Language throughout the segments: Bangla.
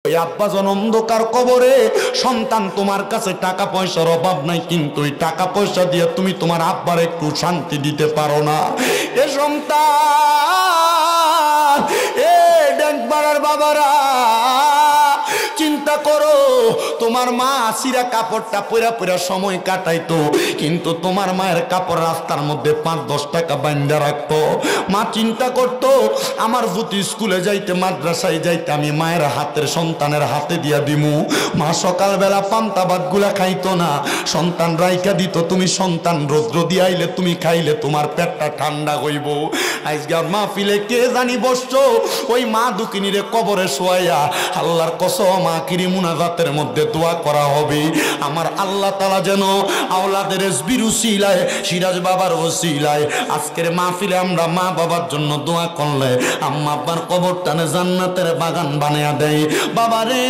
ওই আব্বাজন অন্ধকার কবরে, সন্তান তোমার কাছে টাকা পয়সার অভাব নাই, কিন্তু ওই টাকা পয়সা দিয়ে তুমি তোমার আব্বার একটু শান্তি দিতে পারো না। এ সন্তান, এ ডেকবাড়ার বাবারা, চিন্তা করো, তোমার মা সিরা কাপড়টা পরা পরা সময় কাটাইতো, কিন্তু তোমার মায়ের কাপড় রাস্তার মধ্যে 5-10 টাকা বান্ধা রাখতো। মা চিন্তা করতো, আমার পুতি স্কুলে যাইতে, মাদ্রাসায় যাইতে আমি মায়ের হাতের সন্তানের হাতে দিয়া দিমু। মা সকালবেলা পান্তা ভাত গুলা খাইতো না, সন্তান রাইকা দিত। তুমি সন্তান রৌদ্র দিয়ে আইলে তুমি খাইলে তোমার পেটটা ঠান্ডা হইব। আজকাল মাহফিলে কে জানি বসছো, ওই মা দুকিনীরে কবরে শোয়াইয়া আল্লাহর কসম আখিরি মুনাজাতের মধ্যে দোয়া করা হবে, আমার আল্লাহ তাআলা যেন আওলাদের এসবির উসিলায়, সিরাজ বাবার ওসিলায় আজকের মাহফিলে আমরা মা বাবার জন্য দোয়া করলে আম্মা আব্বার কবরটানে জান্নাতের বাগান বানিয়ে দেয়। বাবারে,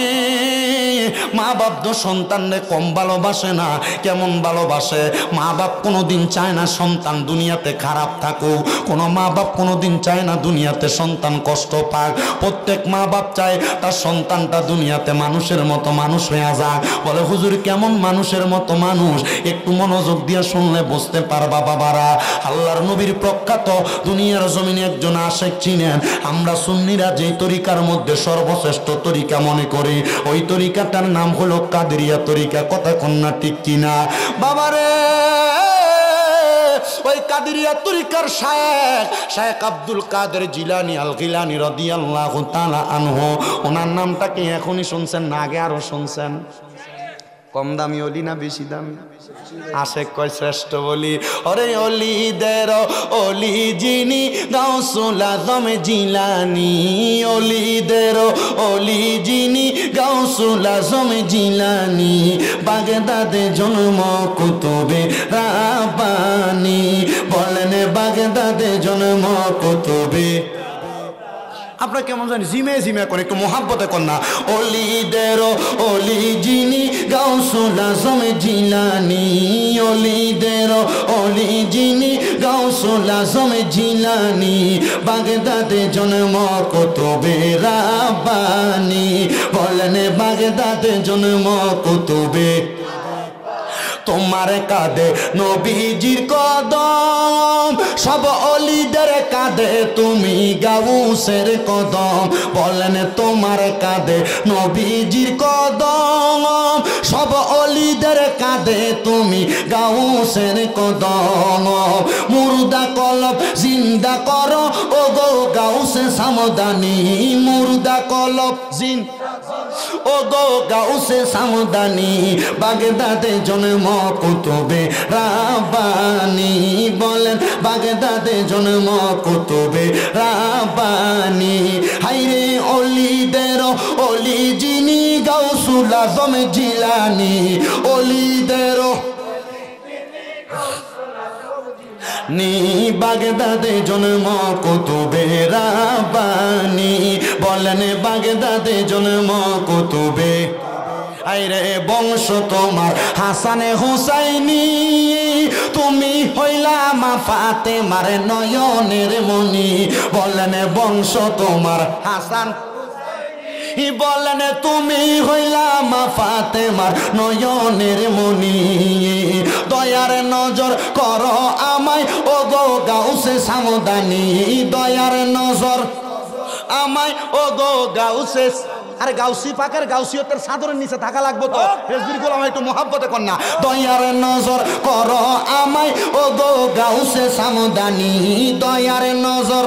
মা বাপ তো সন্তানরে কম ভালোবাসে না, কেমন ভালোবাসে। মা বাপ কোনোদিন চায় না সন্তান দুনিয়াতে খারাপ থাকুক, কোনো মা বাপ কোনোদিন চায় না দুনিয়াতে সন্তান কষ্ট পাক। প্রত্যেক মা বাপ চায় তার সন্তানটা দুনিয়াতে মানুষের মতো মানুষ হয়ে যাক। বলে হুজুর কেমন মানুষের মতো মানুষ? একটু মনোযোগ দিয়ে শুনলে বুঝতে পারবা বাবারা। আল্লাহর নবীর প্রখ্যাত দুনিয়ার জমিনে একজন আশেক চিনেন। আমরা সুন্নিরা যেই তরিকার মধ্যে সর্বশ্রেষ্ঠ তরিকা মনে করি, ওই তরিকাটার নাম হলো কাদেরিয়া তরিকা। কথা কন্যা ঠিক কিনা বাবারে? ওই কাদেরিয়া তরিকার শায়েখ আব্দুল কাদের জিলানী আল গিলানী রাদিয়াল্লাহু তাআলা আনহু, ওনার নামটা কি এখনই শুনছেন না আগে আরো শুনছেন? কম দামি অলি না বেশি দামি? আশেক কয় শ্রেষ্ঠ বলি। ওরে অলিদের অলি যিনি গাউসুল আজম জিলানী, অলিদের অলি যিনি গাউসুল আজম জিলানী, বাগদাদে জন্ম কুতুবে রাব্বানী। বলেন বাগদাদে জন্ম কুতুবে। আপনারা কেমন জানি জিমে জিমে করে, একটু মোহাব্বতে কর না। অলিদের অলি যিনি গাউসুল আজম জিলানী, অলিদের অলি যিনি গাউসুল আজম জিলানী, বাগদাদে জন্ম কুতুবে রাব্বানী। বলেন বাগদাদে জন্ম কুতুবে। তোমার কাঁধে নবীজির কদম, সব অলিদের কাঁধে তুমি গাউসের কদম। বলেন তোমার কাঁধে নবীজির কদম, সব অলিদের কাঁধে তুমি গাউসের কদম। মুর্দা কলব জিন্দা করো ও গো গাউসে সামদানি, মুর্দা কলব জিন্দা ও গো গাউসে সামদানি, বাগদাদে জন্ম কুতুবে রাব্বানী। বলেন বাগদাদে জন্ম কুতুবে রাব্বানী। হাইরে অলিদের অলি যিনি গাউসুল আজম জিলানী, অলিদের নি, বাগদাদে জন্ম কুতুবে রাব্বানী। বলেন বাগদাদে জন্ম কুতুবে। আইরে বংশ তোমার হাসানে হুসাইনি, তুমি হইলা মা ফাতেমার নয়নের মনি। বলেন বংশ তোমার হাসান, বলেন তুমি হইলা মা ফাতেমার নয়নের মনি। দয়ার নজর করো আমায় ও গো গাউসে সামদানি, দয়ার নজর আমায় ও গো গাউসে। আরে গাউসি পাকের গাউসিয়তের চাদরের নিচে থাকা লাগবো তো, রেজবির গোলাম একটু মোহাব্বতে কর না। দয়ার নজর করো আমায় ও গো গাউসে সামদানি, দয়ার নজর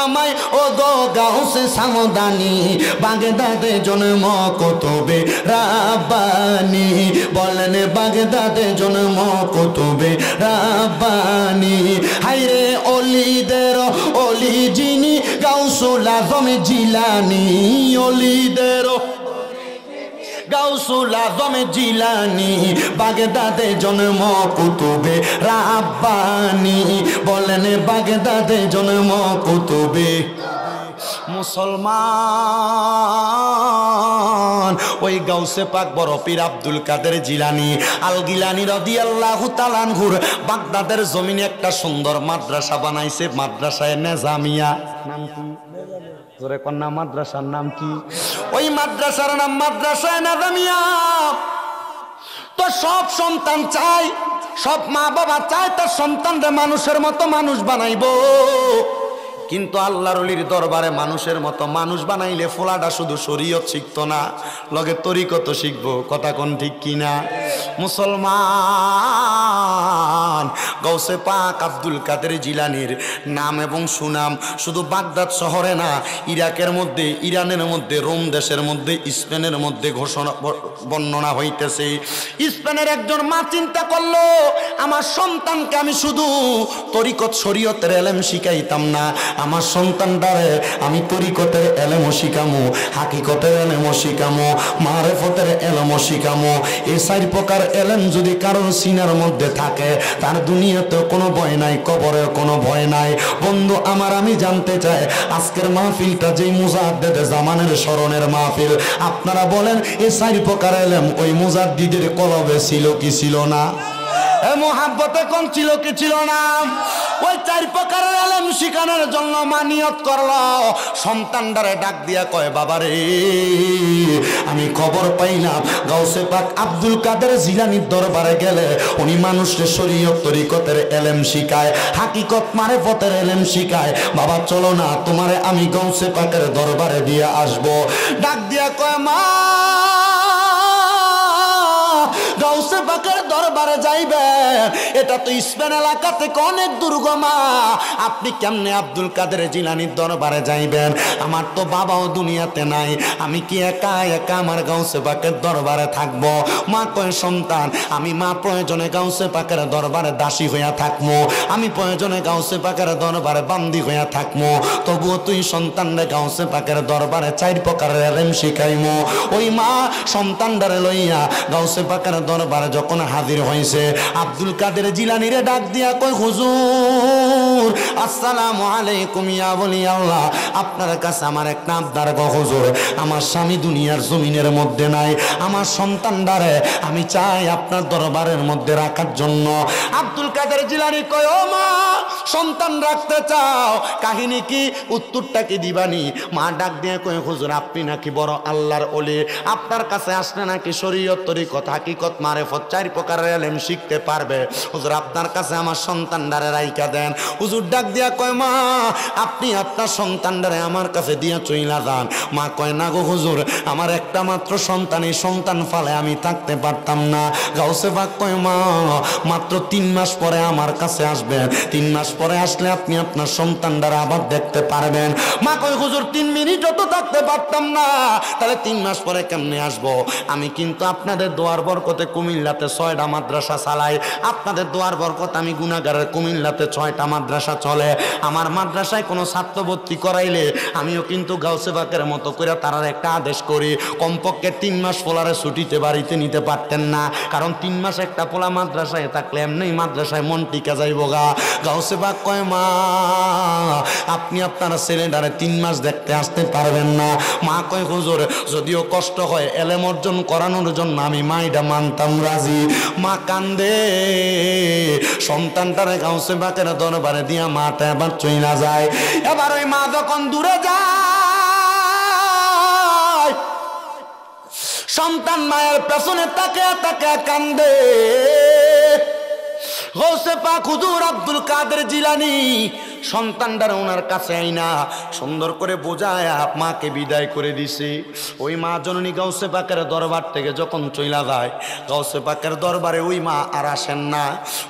আমায় ও গো গাউসে সামদানি, বাগদাদে জন্ম কুতুবে রাব্বানী। বলেন বাগদাদে জন্ম কুতুবে রাব্বানী। হাইরে অলিদের অলি যিনি গাউসুল আজম জিলানী, অলিদের গাউসুল আজম জিলানী, বাগদাদে জন্ম কুতুবে রাব্বানী। বলেন বাগদাদে জন্ম কুতুবে। মুসলমান ওই গাউসে পাক বড় পীর আব্দুল কাদের জিলানী আল গিলানী রাদিয়াল্লাহু তাআলা আনহুর বাগদাদের জমিনে একটা সুন্দর মাদ্রাসা বানাইছে, মাদ্রাসায় নেজামিয়া। নাম কি? জোরে কন্যা মাদ্রাসার নাম কি? ওই মাদ্রাসার নাম মাদ্রাসায়ে নাজামিয়া। তো সব সন্তান চায়, সব মা বাবা চায় তার সন্তানরা মানুষের মতো মানুষ বানাইবো, কিন্তু আল্লাহর ওলির দরবারে মানুষের মতো মানুষ বানাইলে ফোলাটা শুধু শরীয়ত শিখতো না, লগে তরিকত শিখবো। কথা কোন ঠিক কিনা? মুসলমান, গৌসে পাক আব্দুল কাদের জিলানীর নাম এবং সুনাম শুধু বাগদাদ শহরে না, ইরাকের মধ্যে, ইরানের মধ্যে, রোম দেশের মধ্যে, স্পেনের মধ্যে ঘোষণা বর্ণনা হইতেছে। স্পেনের একজন মা চিন্তা করলো, আমার সন্তানকে আমি শুধু তরিকত শরীয়তের এলেম শিখাইতাম না, আমার সন্তানটারে আমি তরিকতের এলেমও শিখামো, হাকিকতের এলেমও শিখামো, মারেফতের এলেমও শিখামো। এই 4 প্রকার এলেম যদি কারোর সিনার মধ্যে থাকে, তার দুনিয়াতে কোনো ভয় নাই, কবরে কোনো ভয় নাই। বন্ধু আমার, আমি জানতে চাই আজকের মাহফিলটা যেই মুজাদ্দেদ জামানের স্মরণের মাহফিল, আপনারা বলেন এই 4 প্রকার এলেম ওই মুজাদ্দিদের কলবে ছিল কি ছিল না? মোহাব্বতে কোন ছিল কি ছিল না? ওই 4 প্রকারের এলেম শিখানোর জন্য মা নিয়ত করলো, সন্তানটারে ডাক দিয়া কয়, বাবারে আমি খবর পাইলাম গাউসে পাক আব্দুল কাদের জিলানীর দরবারে গেলে উনি মানুষের শরীয়ত তরিকতের এলেম শিখায়, হাকিকত মারেফতের এলেম শিখায়। বাবা চলো না, তোমারে আমি গাউসে পাকের দরবারে দিয়ে আসবো। ডাক দিয়া কয়, মা গাউসে পাকের দরবারে যাইবেন, এটা তো স্পেন এলাকা থেকে অনেক দুর্গমা, আপনি কেমনে আব্দুল কাদের জিলানীর দরবারে যাইবেন? আমার তো বাবাও দুনিয়াতে নাই, আমি কি একা একা আমার গাউসে পাকের দরবারে থাকবো? মা কয়, সন্তান আমি মা প্রয়োজনে গাউসে পাকের দরবারে দাসী হইয়া থাকবো, আমি প্রয়োজনে গাউসে পাকের দরবারে বান্দি হইয়া থাকবো, তবুও তুই সন্তানরে গাউসে পাকের দরবারে 4 প্রকারের এলেম শিখাইমো। ওই মা সন্তানটারে লইয়া গাউসে পাকের দরবারে যখন হাজির হয়েছে, আব্দুল কাদের জিলানীরে ডাক দিয়া কয়, হুজুর আসসালামু আলাইকুম ইয়া ওলি আল্লাহ, আপনার কাছে আমার একটা আবদার গো হুজুর, আমার স্বামী দুনিয়ার জমিনের মধ্যে নাই, আমার সন্তানটারে আমি চাই আপনার দরবারের মধ্যে রাখার জন্য। আব্দুল কাদের জিলানী কয়, ও মা সন্তান রাখতে চাও, কাহিনী কি, উত্তরটা কি দিবানি? মা ডাক দিয়ে কয়, হুজুর আপনি নাকি বড় আল্লাহর ওলি, আপনার কাছে আসলে নাকি শরীয়ত তরিকত হাকিকত মারেফত 4 প্রকারের এলেম শিখতে পারবে, হুজুর আপনার কাছে আমার সন্তানটারে রাইখা দেন। হুজুর ডাক দিয়া কয়, মা আপনি আপনার সন্তানটারে আমার কাছে দিয়া চইলা যান। মা কয়, না গো হুজুর, আমার একটা মাত্র সন্তান, এই সন্তান ফালে আমি থাকতে পারতাম না। গাউসে পাক কয়, মা মাত্র 3 মাস পরে আমার কাছে আসবেন, 3 মাস পরে আসলে আপনি আপনার সন্তানটারে আবার দেখতে পারবেন। মা কয়, হুজুর 3 মিনিটও তো থাকতে পারতাম না, তাহলে 3 মাস পরে কেমনে আসবো? আমি কিন্তু আপনাদের দোয়ার বরকতে কুমিল্লাতে 6টা মাদ্রাসা চালাই, আপনাদের দোয়ার বরকত আমি গুনাহগারের কুমিল্লাতে 6টা মাদ্রাসা চলে। আমার মাদ্রাসায় কোনো ছাত্র ভর্তি করাইলে আমিও কিন্তু গাউসে পাকের মতো করে তারার একটা আদেশ করি, কমপক্ষে 3 মাস পোলারে ছুটিতে বাড়িতে নিতে পারতেন না, কারণ 3 মাস একটা পোলা মাদ্রাসায় থাকলে এমনি মাদ্রাসায় মন টিকা যাইব গা। গাউসে পাক কয়, মা আপনি আপনার ছেলেটারে 3 মাস দেখতে আসতে পারবেন না। মা কয়, হুজুর যদিও কষ্ট হয়, এলেম অর্জন করানোর জন্য আমি মাইডা মানতাম রাজি। মা কান্দে, সন্তানটারে গাউসে পাকের দরবারে দিয়া মাটা এবার চইলা যায়। এবার ওই মা যখন দূরে যায়, সন্তান মায়ের পেছনে তাকে তাকে কান্দে। গাউসে পাক হুজুর আব্দুল কাদের জিলানী সন্তানটার ওনার কাছে আইনা সুন্দর করে বোঝায় মাকে বিদায় করে দিছে। ওই মা জননী গাউসে পাকের দরবার থেকে যখন চইলা যায়, গাউসে পাকের দরবারে ওই মা আর আসেন না।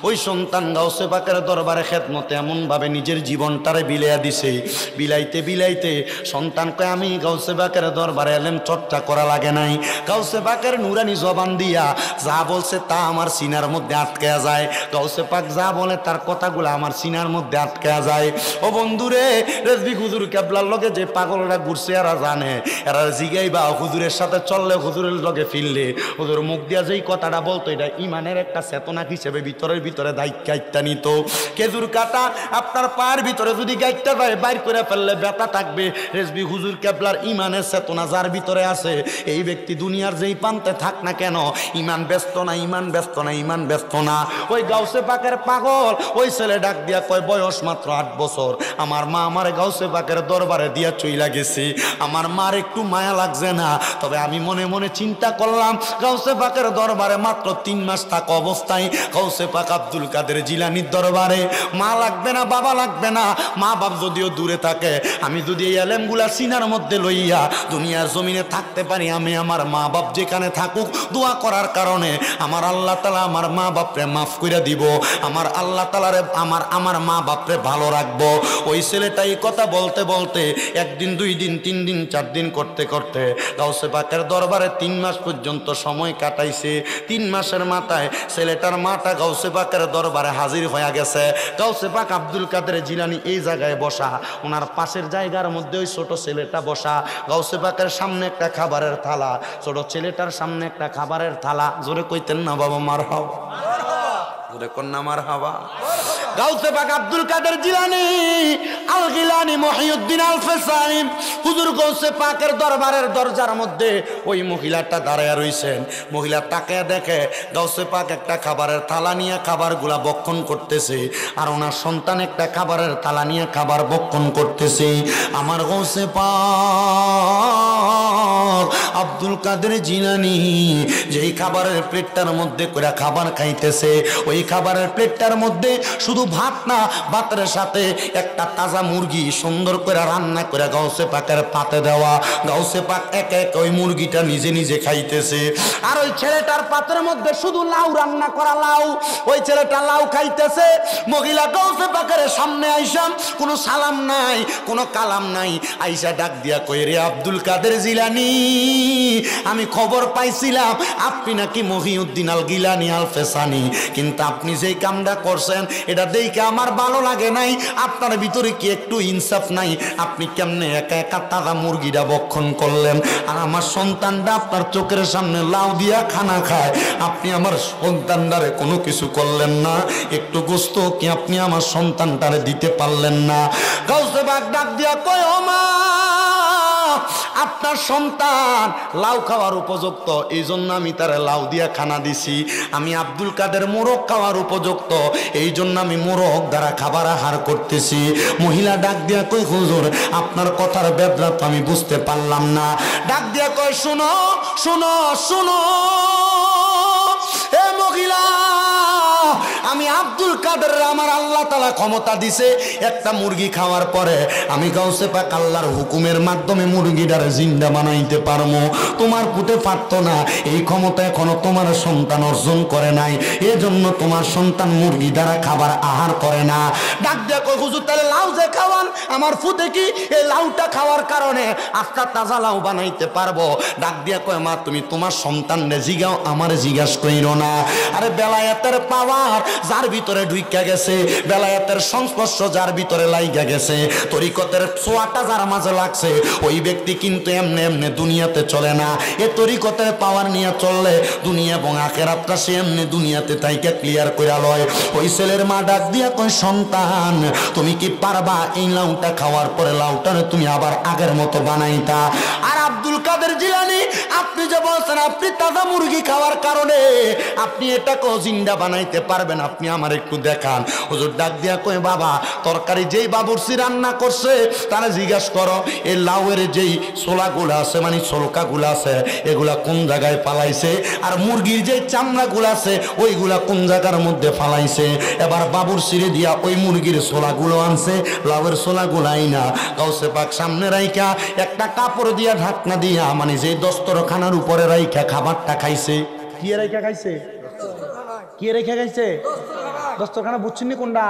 ওই সন্তান গাউসে পাকের দরবারে খেদমতে এমনভাবে নিজের জীবনটারে বিলাইয়া দিছে, বিলাইতে বিলাইতে সন্তান কয়, আমি গাউসে পাকের দরবারে এলেম চর্চা করা লাগে নাই, গাউসে পাকের নুরানি জবান দিয়া যা বলছে তা আমার সিনার মধ্যে আটকে যায়, গাউসে পাক যা বলে তার কথাগুলো আমার সিনার মধ্যে আটকে যায়। ও বন্ধুরে, রেজবি হুজুর কেবলার লগে যে পাগলরা ঘুরছে এরা জানে, এরা জিগাইবা হুজুরের সাথে চললে, হুজুরের লগে ফিরলে, হুজুর মুখ দিয়া যেই কথাটা বলতো এটা ইমানের একটা চেতনা হিসেবে ভিতরের ভিতরে গাইটটা নিত। খেজুর কাটা আপনার পায়ের ভিতরে যদি গাইটটা যায় বাইর করে ফেললে ব্যথা থাকবে। রেজবি হুজুর কেবলার ইমানের চেতনা যার ভিতরে আছে, এই ব্যক্তি দুনিয়ার যেই প্রান্তে থাক না কেন, ইমান ব্যস্ত না, ইমান ব্যস্ত না, ইমান ব্যস্ত না। ওই গাউসে পাকের পাগল ওই ছেলে ডাক দিয়া কয়, বয়স মাত্র 8 বছর আমার মা আমার গাউসে পাকের দরবারে দিয়া চইলা গেছে। আমার মার একটু মায়া লাগছে না, তবে আমি মনে মনে চিন্তা করলাম গাউসে পাকের দরবারে মাত্র 3 মাস থাকা অবস্থায় গাউসে পাক আব্দুল কাদের জিলানীর দরবারে মা লাগবে না, বাবা লাগবে না, মা বাপ যদিও দূরে থাকে, আমি যদি এই আলেমগুলা সিনার মধ্যে লইয়া দুনিয়ার জমিনে থাকতে পারি, আমি আমার মা বাপ যেখানে থাকুক দোয়া করার কারণে আমার আল্লাহ তাআলা আমার মা বাপরে মাফ করে দিব, আমার আল্লাহ তাআলারে আমার মা বাপরে ভালো রাখবো। ওই ছেলেটা এই কথা বলতে বলতে 1 দিন 2 দিন 3 দিন 4 দিন করতে করতে গাউসে পাকের দরবারে 3 মাস পর্যন্ত সময় কাটাইছে। 3 মাসের মাথায় ছেলেটার মাটা গাউসে পাকের দরবারে হাজির হয়ে গেছে। গাউসে পাক আব্দুল কাদের জিলানী এই জায়গায় বসা, ওনার পাশের জায়গার মধ্যে ওই ছোট ছেলেটা বসা। গাউসে পাকের সামনে একটা খাবারের থালা, ছোট ছেলেটার সামনে একটা খাবারের থালা। জোরে কইতেন না বাবা মারহাবা, জোরে কন্যা মারহাবা। গাউসে পাক আব্দুল কাদের জিলানী আল গিলানী মহিউদ্দিন আল ফেসানি হুজুর গাউসে পাকের দরবারের দরজার মধ্যে ওই মহিলাটা দাঁড়ায় রইছেন। মহিলা তাকায় দেখে গাউসে পাক একটা খাবারের থালা নিয়ে খাবারগুলা ভক্ষণ করতেছে, আর ওনার সন্তান একটা খাবারের থালা নিয়ে খাবার ভক্ষণ করতেছে। আমার গাউসে পাক আব্দুল কাদের জিলানী যেই খাবারের প্লেটটার মধ্যে করে খাবার খাইতেছে, ওই খাবারের প্লেটটার মধ্যে শুধু ভাত না, ভাতের সাথে একটা তাজা মুরগি সুন্দর করে রান্না করে গাউসে পাকের পাতে দেওয়া। গাউসে পাক একে এক ওই মুরগিটা নিজে নিজে খাইতেছে, আর ওই ছেলেটার পাতের মধ্যে শুধু লাউ রান্না করা লাউ, ওই ছেলেটা লাউ খাইতেছে। মহিলা গাউসে পাকের সামনে আইসা কোনো সালাম নাই, কোনো কালাম নাই, আইসা ডাক দিয়া কই, রে আব্দুল কাদের জিলানী, আমি খবর পাইছিলাম আপনি নাকি মহিউদ্দিন আল গিলানী আল ফেসানি, কিন্তু আপনি যেই কামটা করছেন এটা দেখে আমার ভালো লাগে নাই। আপনার ভিতরে কি একটু ইনসাফ নাই? আপনি কেমনে একা একা তাজা মুরগিটা ভক্ষণ করলেন, আর আমার সন্তানটা আপনার চোখের সামনে লাউ দিয়া খানা খায়, আপনি আমার সন্তানটারে কোনো কিছু করলেন না? একটু গোস্ত কি আপনি আমার সন্তানটারে দিতে পারলেন না? গাউসে পাক ডাক দিয়া কয়, ও মা, আপনার সন্তান লাউ খাওয়ার উপযুক্ত, এই জন্য আমি তারে লাউ দিয়া খানা দিছি। আমি আব্দুল কাদের মোরগ খাওয়ার উপযুক্ত, এই জন্য আমি মোরগ দ্বারা খাবার আহার করতেছি। মহিলা ডাক দিয়া কই, হুজুর আপনার কথার বেদনা তো আমি বুঝতে পারলাম না। ডাক দিয়া কয়, শুনো শুনো শুনো এ মহিলা, আমি আব্দুল কাদের আমার আল্লাহ তাআলা ক্ষমতা দিছে, একটা মুরগি খাওয়ার পরে আমি গাউসে পাক আল্লাহর হুকুমের মাধ্যমে মুরগিটারে জিন্দা বানাইতে পারবো। তোমার পুতে পারতো না, এই ক্ষমতা এখনো তোমার সন্তান অর্জন করে নাই, এজন্য তোমার সন্তান মুরগি দ্বারা খাবার আহার করে না। ডাক দিয়া কই, হুজুর তাহলে লাউ যে খাওয়ান আমার ফুতে কি এই লাউটা খাওয়ার কারণে আস্তা তাজা লাউ বানাইতে পারবো? ডাক দিয়া কয়, মা তুমি তোমার সন্তানরে জিগাও, আমার জিজ্ঞাসা কইরো না। আরে বেলায়েতের পাওয়ার যার ভিতরে ঢুইকা গেছে, বেলায়েতের সংস্পর্শ যার ভিতরে লাইগা গেছে, তরিকতের ছোঁয়াটা যার মাঝে লাগছে, ওই ব্যক্তি কিন্তু এমনি এমনি দুনিয়াতে চলে না। এ তরিকতের পাওয়ার নিয়ে চললে দুনিয়া এবং আখিরাতটা সে এমনি দুনিয়াতে তাইকে ক্লিয়ার কইরা লয়। ওই ছেলের মা ডাক দিয়া কয়, সন্তান তুমি কি পারবা এই লাউটা খাওয়ার পরে লাউটারে তুমি আবার আগের মতো বানাইতা? আর আব্দুল কাদের জিলানী, আপনি যে বলছেন আপনি তাজা মুরগি খাওয়ার কারণে আপনি এটাকেও জিন্দা বানাইতে পারবেন, আপনি আমার একটু দেখান। হুজুর ডাক দিয়া কয়, বাবা তরকারি যেই বাবুর্চি রান্না করছে তারা জিজ্ঞাসা করো এই লাউয়ের যেই ছোলাগুলো আছে, মানে ছোলকাগুলো আছে, এগুলা কোন জায়গায় পালাইছে, আর মুরগির যে চামড়াগুলো আছে ওইগুলা কোন জায়গার মধ্যে ফালাইছে। এবার বাবুর্চিরে দিয়া ওই মুরগির ছোলাগুলো আনছে, লাউয়ের ছোলাগুলাই না। গাউসে পাক সামনে রাইখা একটা কাপড় দিয়া ঢাকনা দিয়া, মানে যে দস্তরখানার উপরে রাইখা খাবারটা খাইছে। কি রাইখা খাইছে? কি রেখে গেছে? দস্তরখানা বুঝছেন নি কোনটা?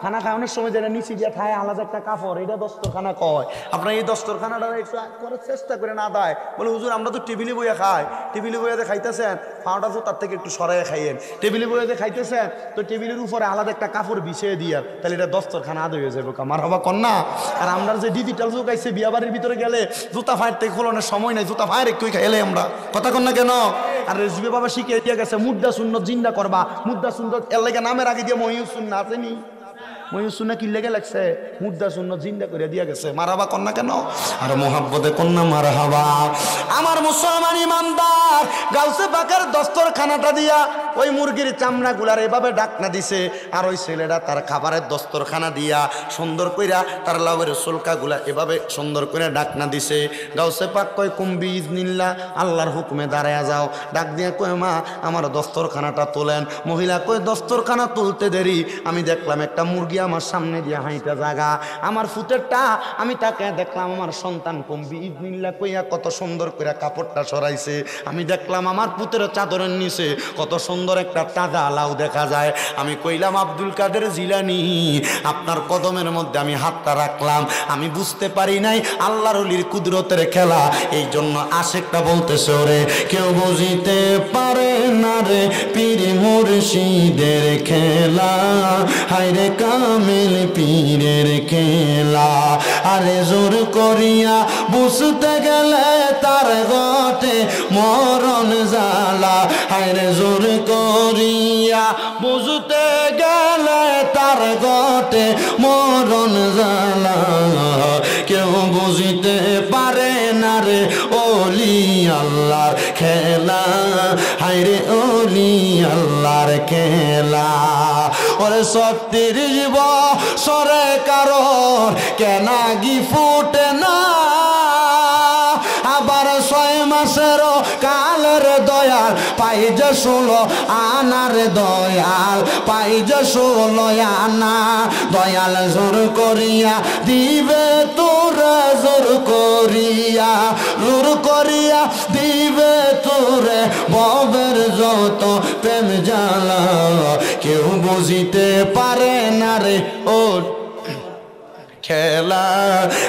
খানা খাওয়ানোর সময় যেটা নিচে দিয়ে খায় আলাদা একটা কাপড়, এটা দস্তরখানা কয়। আপনার এই দস্তরখানাটা একটু করার চেষ্টা করে না দেয়, বলে হুজুর আমরা তো টেবিলে বইয়া খাই, টেবিলে বইয়াতে খাইতেছেন পাওয়াটা তো তার থেকে একটু সরাইয়া খাইয়েন। টেবিলে বইয়াতে খাইতেছেন তো টেবিলের উপরে আলাদা একটা কাপড় বিছিয়ে দিয়ে, তাহলে এটা দস্তরখানা আদ হয়ে যাবে। আমার হবা কন্যা। আর আমরা যে ডিজিটাল যুগ আইছে, বিয়া বাড়ির ভিতরে গেলে জুতা ফায়ার থেকে খোলানোর সময় নাই, জুতা ফায়ার একটু খাইলে আমরা কথা কন্যা কেন? আর রেজবি বাবা শিখিয়ে দিয়ে গেছে মুদ্রা সুন্নত জিন্দা করবা, মুদ্রা সুন্নত এর লাগে নামের আগে দিয়ে মহিউস সুন্নাহ আসেনি, মহিউস সুন্নাহ কি লেগে লাগছে? মুদ্রা সুন্নত জিন্দা করে দিয়ে গেছে। মারহাবা কন্যা কেন? আর মোহাব্বতে কন্যা মারহাবা। আমার মুসলমান ইমানদার আমার গাউসে পাকের দস্তরখানাটা দিয়া ওই মুরগির চামড়া গুলার এভাবে ডাকনা দিছে, আর ওই ছেলেটা তার খাবারের দস্তরখানা দিয়া সুন্দর কইরা তার লাউয়ের সুলকা গুলা এভাবে সুন্দর করে ডাকনা দিছে। গাউসে পাক কয় কুম্বি ইজনিল্লাহ, আল্লাহর হুকুমে দাঁড়ায়া যাও। ডাক দিয়া কয় মা আমার দস্তরখানাটা তোলেন। মহিলা কয় দস্তরখানা তুলতে দেরি, আমি দেখলাম একটা মুরগি আমার সামনে দিয়া হাইটা জাগা, আমার ফুটেরটা আমি তাকে দেখলাম আমার সন্তান কুম্বি ইজনিল্লাহ কইয়া কত সুন্দর করে কাপড়টা সরাইছে। আমি দেখলাম আমার পুতের চাদরের নিচে কত সুন্দর একটা তাজা লাউ দেখা যায়। আমি কইলাম আব্দুল কাদের জিলানী, আপনার কদমের মধ্যে আমি হাতটা রাখলাম, আমি বুঝতে পারি নাই আল্লাহর ওলির কুদরতের খেলা। এই জন্য আশেকটা বলতেছে ওরে কেউ বুঝিতে পারে না রে পীর মুর্শিদের খেলা, হায়রে কামিল পীরের খেলা। আরে জোর করিয়া বুঝতে গেলে তার ঘটে মরণ জ্বালা, হায়রে জোর করিয়া বুঝতে গেলে তার ঘটে মরণ জ্বালা। কেউ বুঝিতে পারে না রে ওলি আল্লাহর খেলা, হায়রে ওলি আল্লাহর খেলা। ওরে ৩৬ বছরে কারোর কেনাগি ফুটে না, আবার ৬ মাসেরও কালের দয়াল পাই যে ১৬ আনার দয়াল পাই যে ১৬ আনা। দয়াল জোর করিয়া দিবে তোরা, জোর করিয়া দিবে তোরে ববের যত প্রেম জ্বালা। কেউ বুঝিতে পারে না রে ও খেলা,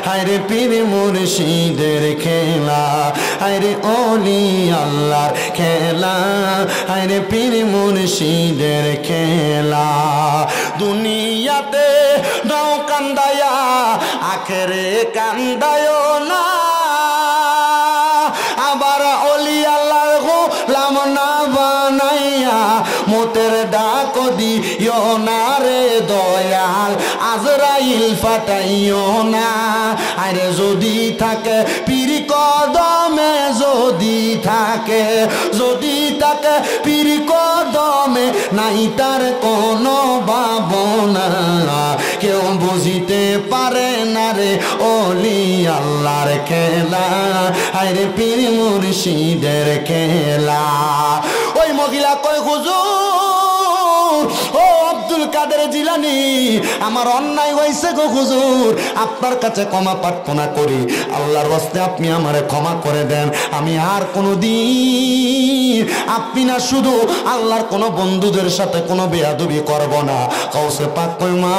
হায়রে পীর মুর্শিদের খেলা, হায়রে ওলি আল্লাহর খেলা, হায়রে পীর মুর্শিদের খেলা। দুনিয়াতে নাও কান্দায়া আখেরে কান্দায়ও না, আবার ওলি আল্লাহর গোলাম না বানাইয়া মোতের ডাক দিও না রে দয়াল, আজরাইল ফাটাইও না। আরে যদি থাকে পীর কদমে, যদি থাকে পীর কদমে, নাই তার কোনো ভাবনা। কেউ বুঝিতে পারে না রে ওলি আল্লাহর খেলা, আরে পীর মুর্শিদের খেলা। ওই মহিলা কই হুজুর, ও আব্দুল কাদের জিলানী, আমার অন্যায় হয়েছে গো হুজুর, আপনার কাছে ক্ষমা প্রার্থনা করি, আল্লাহর ওয়াস্তে আপনি আমারে ক্ষমা করে দেন। আমি আর কোনোদিন আপনি না শুধু আল্লাহর কোনো বন্ধুদের সাথে কোনো বেয়াদবি করব না। কাউসে পাক কই মা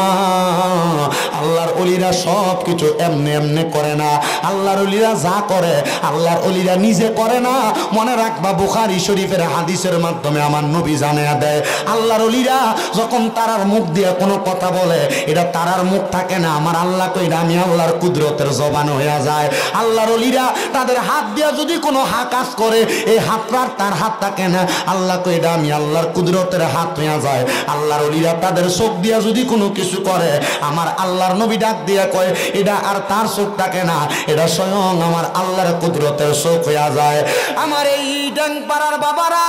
আল্লাহর ওলিরা সব কিছু এমনি এমনি করে না, আল্লাহর ওলিরা যা করে আল্লাহর ওলিরা নিজে করে না। মনে রাখবা বুখারী শরীফের হাদিসের মাধ্যমে আমার নবী জানিয়ে দেয়, আল্লাহর ওলিরা যখন তারার মুখ দিয়ে কোনো কথা বলে এটা তারার মুখ থাকে না, আমার আল্লাহ কইরা আমি আল্লাহর কুদরতের জবান হয়ে যায়। আল্লাহর ওলিরা তাদের হাত দিয়া যদি কোনো কাজ করে এই হাতটার তার হাত থাকে না, আল্লাহ কইরা আমি আল্লাহর কুদরতের হাত হয়ে যায়। আল্লাহর ওলিরা তাদের চোখ দিয়া যদি কোনো কিছু করে আমার আল্লাহর নবী ডাক দিয়া কয় এটা আর তার চোখ থাকে না, এটা স্বয়ং আমার আল্লাহর কুদরতের চোখ হয়ে যায়। আমার এই ডাংপাড়ার বাবারা,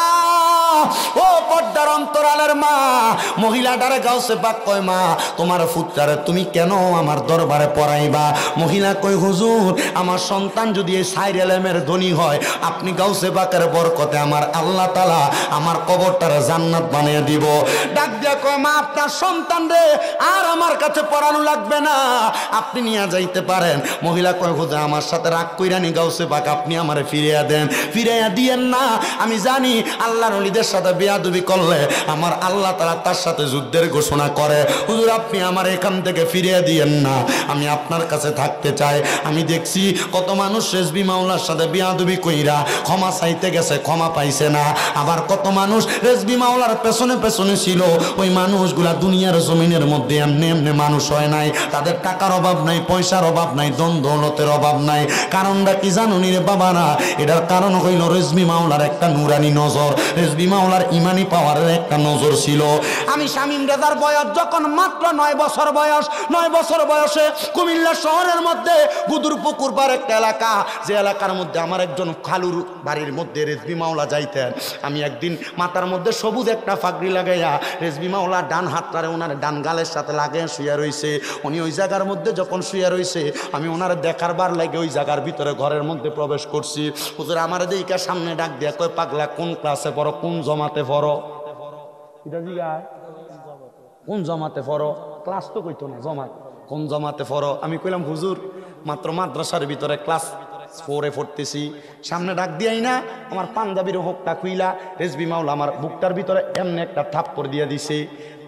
ও পর্দার অন্তরালের মা, মহিলাটারে গাউসে পাক কয় মা তোমার ফুটটারে তুমি কেন আমার দরবারে পড়াইবা? মহিলা কই হুজুর আমার সন্তান যদি এই সাইর এলেমের ধনী হয় আপনি গাউসে পাকের বরকতে আমার আল্লাহ তাআলা আমার কবরটারে জান্নাত বানিয়ে দিব। ডাক দিয়া কয় মা আপনার সন্তান রে আর আমার কাছে পড়ানো লাগবে না, আপনি নিয়ে যাইতে পারেন। মহিলা কয় হুজুর আমার সাথে রাগ কইরানি গাউসে পাক আপনি আমারে ফিরিয়ে দেন। ফিরাইয়া দিয়েন না, আমি জানি আল্লাহর ওলিদের সাথে বেয়াদবি করলে আমার আল্লাহ তাআলা তার সাথে যুদ্ধের ঘোষণা করে। হুজুর আপনি আমার এখান থেকে ফিরিয়ে দিয়েন না, আমি আপনার কাছে থাকতে চাই। আমি দেখছি কত মানুষ রেজবি মাওলার সাথে বেয়াদবি কইরা ক্ষমা চাইতে গেছে, ক্ষমা পাইছে না। আবার কত মানুষ রেজবি মাওলার পেছনে পেছনে ছিল, ওই মানুষগুলা দুনিয়ার জমিনের মধ্যে এমনি এমনি মানুষ হয় নাই। তাদের টাকার অভাব নাই, পয়সার অভাব নাই, ধন দৌলতের অভাব নাই। কারণটা কি জানো নি রে বাবারা? এটার কারণ হইল রেজবি মাওলার একটা নুরানি নজর। রেজবি মাওলার ইমানি পাওয়ারের একটা নজর ছিল। আমি শামীম রেজার বয়স যখন মাত্র 9 বছর বয়স, 9 বছর বয়সে কুমিল্লা শহরের মধ্যে গুদুরপুকুর পার একটা এলাকা, যে এলাকার মধ্যে আমার একজন খালুর বাড়ির মধ্যে রেজবি মাওলা যাইতেন। আমি একদিন মাথার মধ্যে সবুজ একটা পাগড়ি লাগাইয়া রেজবি মাওলা ডান হাতটারে ওনার ডান গালের সাথে লাগিয়ে শুয়ে রইছে। উনি ওই জায়গার মধ্যে যখন শুয়ে রইছে আমি ওনার দেখার বার লাগে ওই জায়গার ভিতরে ঘরের মধ্যে প্রবেশ করছি। হুজুর আমার দিকে সামনে ডাক দিয়া কয়, পাগলা কোন ক্লাসে পড়ো, কোন জমাতে পড়ো? এটা জিগায় কোন জমাতে পড়ো? ক্লাস তো কইতো না, জমাত। কোন জমাতে পড়ো? আমি কইলাম হুজুর মাত্র মাদ্রাসার ভিতরে ক্লাস 4-এ পড়তেছি। সামনে ডাক দিয়াই না আমার পাঞ্জাবির হোকটা খুইলা রেজবি মাওলা আমার বুকটার ভিতরে এমনি একটা থাপ্পড় দিয়া দিছে।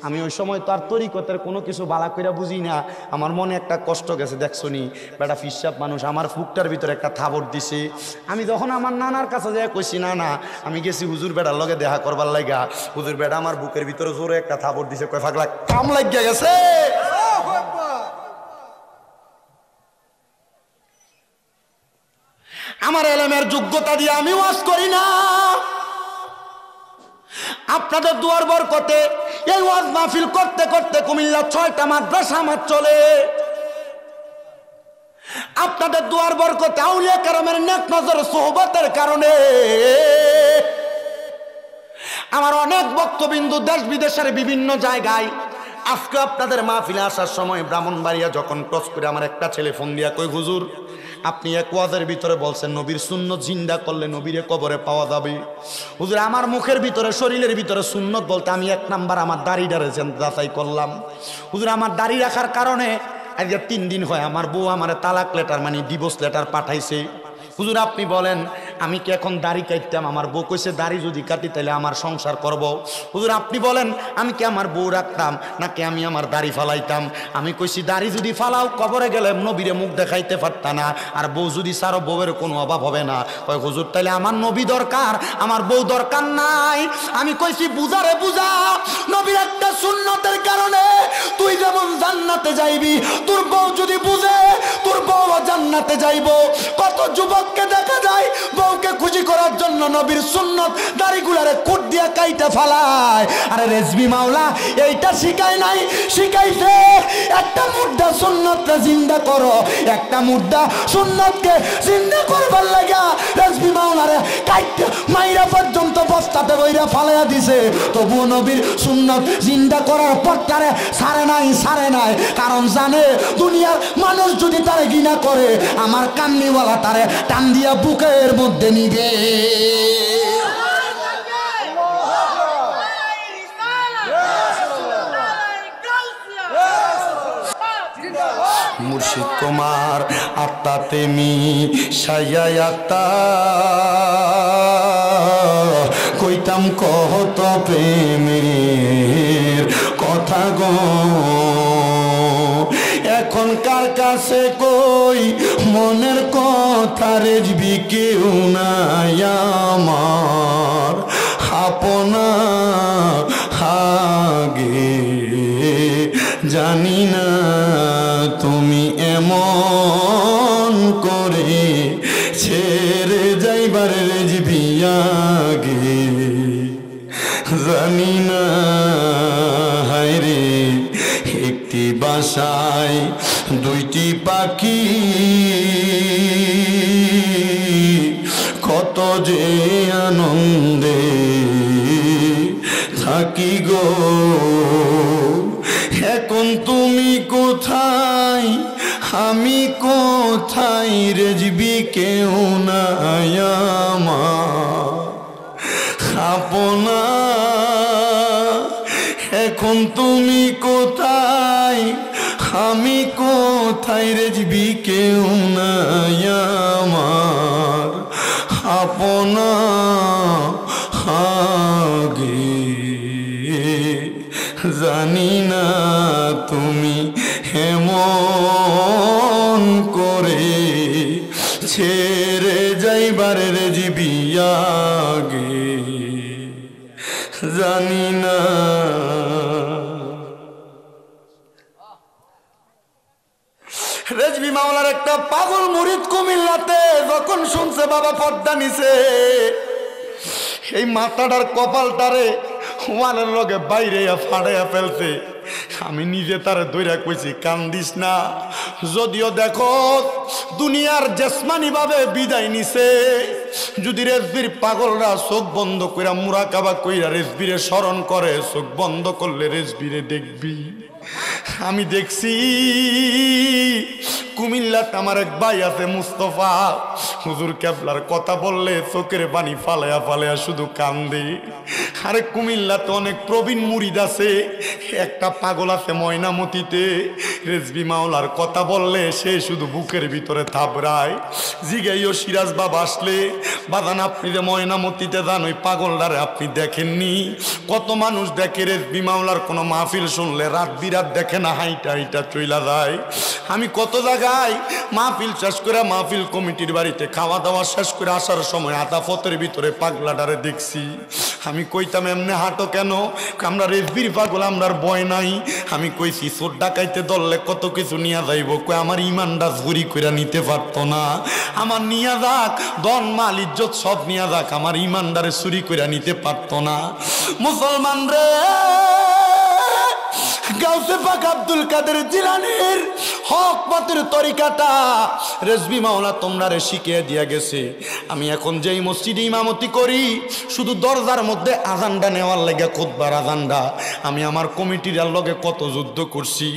আমি ওই সময় তো আর তরিকতের কোনো কিছু বালা কইরা বুঝি না, আমার মনে একটা কষ্ট গেছে। দেখছো নি বেটা ফিসাব মানুষ আমার বুকটার ভিতরে একটা থাপড় দিছে। আমি যখন আমার নানার কাছে যাই কইছি, না না আমি গেছি হুজুর বেটার লগে দেখা করবার লাগা, হুজুর বেটা আমার বুকের ভিতরে জোরে একটা থাপড় দিছে। কয় পাগলা কাম লাগিয়া গেছে। আমার এলেমের যোগ্যতা দিয়ে আমি ওয়াজ করি না, আপনাদের দুয়ার বরকতে এই ওয়াজ মাহফিল করতে করতে কুমিল্লা 6টা মাদ্রাসা আমার চলে। আপনাদের দুয়ার বরকতে আউলিয়া কেরামের নেক নজর সোহবতের কারণে আমার অনেক বক্তবিন্দু দেশ বিদেশের বিভিন্ন জায়গায়। আজকে আপনাদের মাহফিলে আসার সময় ব্রাহ্মণবাড়িয়া যখন ক্রস করে আমার একটা ছেলে ফোন দিয়া কই, হুজুর আপনি এক ওয়াজের ভিতরে বলছেন নবীর সুন্নত জিন্দা করলে নবীরে কবরে পাওয়া যাবে। হুজুর আমার মুখের ভিতরে শরীরের ভিতরে সুন্নত বলতে আমি 1 নাম্বার আমার দাড়িটারে যাচাই করলাম। হুজুর আমার দাড়ি রাখার কারণে আজকে 3 দিন হয় আমার বউ আমার তালাক লেটার মানে ডিভোর্স লেটার পাঠাইছে। হুজুর আপনি বলেন আমি কি এখন দাড়ি কাটতাম? আমার বউ কইছে দাড়ি যদি কাটি তাহলে আমার সংসার করব। হুজুর আপনি বলেন আমি কি আমার বউ রাখতাম নাকি আমি আমার দাড়ি ফালাইতাম? আমি কইছি দাড়ি যদি ফালাও কবরে গেলে নবীরে মুখ দেখাইতে পারতা না, আর বউ যদি সারো বউয়ের কোনো অভাব হবে না। কয় হুজুর তাইলে আমার নবী দরকার, আমার বউ দরকার নাই। আমি কইছি বুঝারে বুঝা, নবীর একটা সুন্নতের কারণে তুই যেমন জান্নাতে যাইবি, তোর বউ যদি বুঝে তোর বউ জান্নাতে যাইব। কত যুবককে দেখা যায় বউকে খুশি করার জন্য নবীর সুন্নত দাড়িগুলারে কুট দিয়া কাইটা ফালায়। আরে রেজবি মাওলা এইটা শিখায় নাই, শিখাইছে একটা মুদ্রা সুন্নতকে জিন্দা করো, একটা মুদ্রা সুন্নতকে জিন্দা করবার লাগা রেজবি মাওলারে কাইটা মাইরা পর্যন্ত বস্তাতে বইরা ফালাইয়া দিছে। তবুও নবীর সুন্নত জিন্দা করার পরটারে সারে নাই, কারণ জানে দুনিয়ার মানুষ যদি তারে ঘৃণা করে আমার কান্নিওয়ালা তারে টান দিয়া বুকের মধ্যে নিবে। মুর্শিদ তোমার আত্মাতে মিশাইয়া কইতাম কত প্রেমের কথা গো, এখন কার কাছে কই মনের কথা রেজবি কেউ নাই আমার আপনা আগে জানি না তুমি এমন করে ছেড়ে যাইবার রেজবি আগে জানি না। হায় রে একটি বাসায় 2টি পাখি কত যে আনন্দে থাকি গো, এখন তুমি কোথায় আমি কোথায় রেজবি কেউ নাই আমার আপনা। এখন তুমি কোথায় আমি কোথায় রেজবি কেউ নাই আমার আপনা আগে জানি না তুমি হেমন করে ছেড়ে যাইবার রেজবি আগে জানি না। রেজবি মাওলার একটা পাগল মুরিদ কুমিল্লাতে যখন শুনছে বাবা পর্দা নিছে, এই মাথাটার কপালটারে ওয়ালের লগে বাইরে ফাড়াইয়া ফেলছে। আমি নিজে তারে দইরা কইছি কান্দিস না, যদিও দেখো দুনিয়ার জেসমানি ভাবে বিদায় নিছে, যদি রেজবির পাগলরা চোখ বন্ধ কইরা মুরাকাবা কইরা রেজবিরে স্মরণ করে, চোখ বন্ধ করলে রেজবিরে দেখবি। আমি দেখছি কুমিল্লাতে আমার এক ভাই আছে মুস্তফা, হুজুর কেবলার কথা বললে চোখের পানি ফালায়া ফালায়া শুধু কান্দে। আরে কুমিল্লাতে অনেক প্রবীণ মুরিদ আছে, একটা পাগল আছে ময়নামতিতে, রেজবি মাওলার কথা বললে সে শুধু বুকের ভিতরে থাবড়ায়। জিগাইও সিরাজ বাবা আসলে, বাদান আপনি যে ময়নামতিতে যান ওই পাগলটারে আপনি দেখেননি? কত মানুষ দেখে রেজবি মাওলার কোনো মাহফিল শুনলে রাত বিরাত দেখে না, হাইটা হাইটা চইলা যায়। আমি কত জায়গায় মাহফিল শেষ করে মাহফিল কমিটির বাড়িতে খাওয়া দাওয়া শেষ করে আসার সময় আতাফতের ভিতরে পাগলাটারে দেখছি। আমি কইতাম এমনি হাঁটো কেন? আমরা রেজবির পাগল, আমরার ভয় নাই। আমি কইছি চোর ডাকাইতে ধরলে কত কিছু নিয়ে যাইব, কই আমার ইমানটা চুরি করে নিতে পারতো না। আমার নিয়া যাক ধন মাল ইজ্জত সব নিয়া যাক, আমার ইমানদারে চুরি করে নিতে পারতো না। মুসলমান রে, গাউসে পাক আব্দুল কাদের জিলানীর হক পথের তরিকাটা রেজবি মাওলা তোমরা শিখিয়ে দিয়া গেছে। আমি এখন যেই মসজিদে ইমামতি করি, শুধু দরজার মধ্যে আজানটা নেওয়ার লাগে, খুতবার আজানটা, আমি আমার কমিটির লগে কত যুদ্ধ করছি,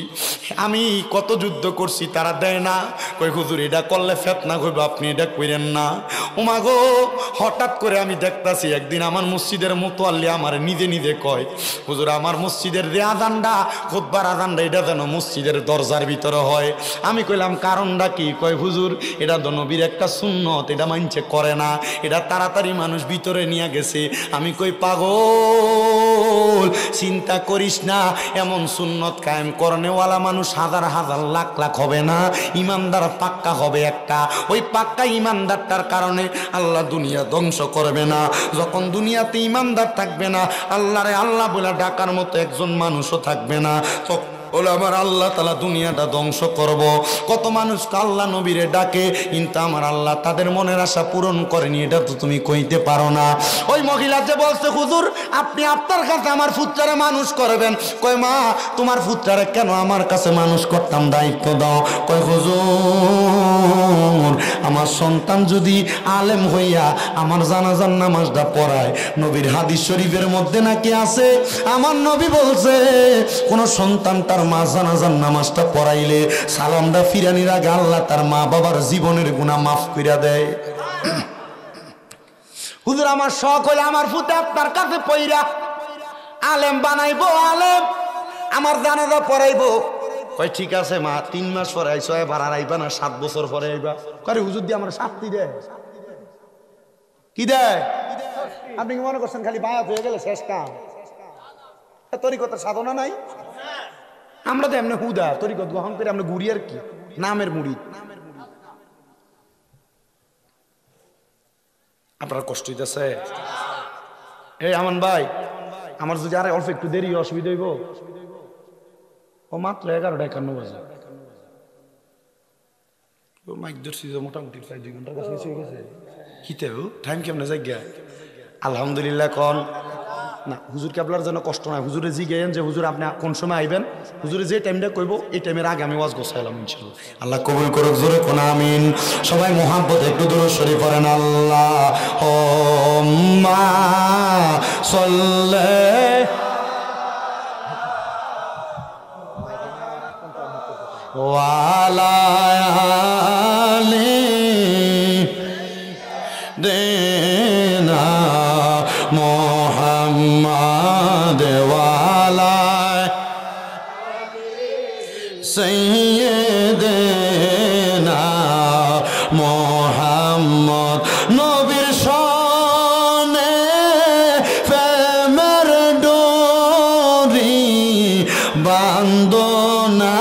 আমি কত যুদ্ধ করছি, তারা দেয় না। কই হুজুর এটা করলে ফেতনা হইব, আপনি এটা কইরেন না। ওমাগো হঠাৎ করে আমি দেখতাছি একদিন আমার মসজিদের মোতোয়াল্লি আমার নিজে নিজে কয়, হুজুর আমার মসজিদের যে আজানটা, খুতবার আজানটা, এটা যেন মসজিদের দরজার ভিতরে হয়। আমি কইলাম কারণটা কি? কয় হুজুর এটা তো নবীর একটা সুন্নত, এটা মানছে করে না, এটা তাড়াতাড়ি মানুষ ভিতরে নিয়ে গেছে। আমি কই পাগল, চিন্তা করিস না, এমন সুন্নত কায়েম করনেওয়ালা মানুষ হাজার হাজার লাখ লাখ হবে না, ইমানদার পাক্কা হবে একটা। ওই পাক্কা ইমানদারটার কারণে আল্লাহ দুনিয়া ধ্বংস করবে না। যখন দুনিয়াতে ইমানদার থাকবে না, আল্লাহরে আল্লাহ বলে ডাকার মতো একজন মানুষও থাকবে না, বলে আমার আল্লাহ তাআলা দুনিয়াটা ধ্বংস করব। কত মানুষ আল্লাহ নবীরে ডাকে, কিন্তু আমার আল্লাহ তাদের মনের আশা পূরণ করেনি, এটা তো তুমি কইতে পারো না। ওই মহিলা যে বলছে হুজুর আপনি আপনার কাছে আমার পুত্ররে মানুষ করবেন, কয় মা তোমার পুত্ররে কেন আমার কাছে মানুষ করতাম, দায়িত্ব দাও। কয় হুজুর আমার সন্তান যদি আলেম হইয়া আমার জানাজার নামাজটা পড়ায়, নবীর হাদিস শরীফের মধ্যে নাকি আছে, আমার নবী বলছে কোন সন্তান তার মা জানাজার নামাজটা পড়াইলে সালামটা ফিরানির আগে আল্লাহ তার মা বাবার জীবনের গুনাহ মাফ কইরা দেয়। হুজুর আমার শখ হইলে আমার ফুতে আপনার কাছে পইরা আলেম বানাইবো, আলেম আমার জানাজা পড়াইবো। কয় ঠিক আছে মা, 3 মাস পরে আইসো, এবার আর আইবা না, 7 বছর পরে আইবা। করে হুজুর দিয়ে আমার শাস্তি দেয়, কি দেয়? আপনি কি মনে করছেন খালি বায়াত হয়ে গেলে শেষ কাম? তরিকতের সাধনা নাই? আমরা তো এমনি হুদা তরিকত গ্রহণ করে আমরা ঘুরি আর কি, নামের মুড়ি। আপনার কষ্ট হইতেছে? এই আমান ভাই, আমার যদি আরে অল্প একটু দেরি অসুবিধা হইব? ও মাত্র 11:51 বাজে, মাইক ধরছি মোটামুটি 2 ঘন্টার কাছে হয়ে গেছে। কিতে টাইম কেমনে যাই গিয়া? আলহামদুলিল্লাহ কন না, হুজুর কেবলার জন্য কষ্ট নাই। হুজুরে জিজ্ঞেন যে হুজুর আপনি কোন সময় আইবেন, হুজুরে যে টাইমটা কইব এই টাইমের আগে আমি ওয়াজ গোছাইলাম ইনশাআল্লাহ। আল্লাহ কবুল করুক, জোরে কোন আমিন। সবাই মুহাব্বত একটু দরুদ শরীফ পড়েন। আল্লাহুম্মা সাল্লি ওয়া আলা আলি দেনা মোহাম্মদ ওয়ালা সাইয়্যিদিনা মোহাম্মদ। নবীর শানে প্রেমের ডোরি বাঁধো না,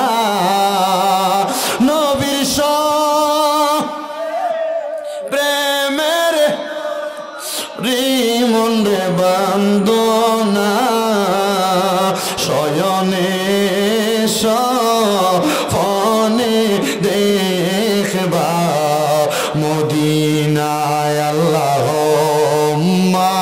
নবীর শানে প্রেমের রিমন রে বাঁধো না, শয়নে সফনে দেখবা মদিনায়। আল্লাহুম্মা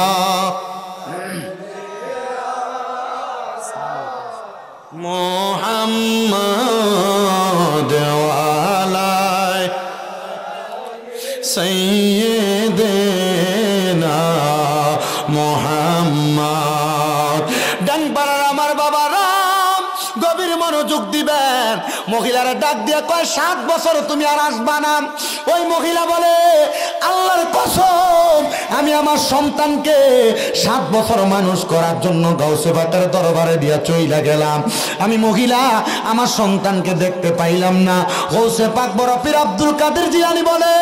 মুহাম্মদ। ডানপাড়ার আমার বাবারা গভীর মনোযোগ দিবেন। মহিলারা ডাক দিয়ে কয় 7 বছর তুমি আর আসবা না। ওই মহিলা বলে আল্লাহর কসম আমি আমার সন্তানকে 7 বছর মানুষ করার জন্য গাউসে পাকের দরবারে দিয়া চইলা গেলাম। আমি মহিলা আমার সন্তানকে দেখতে পাইলাম না। গাউসে পাক বড় পীর আব্দুল কাদের জিলানী বলে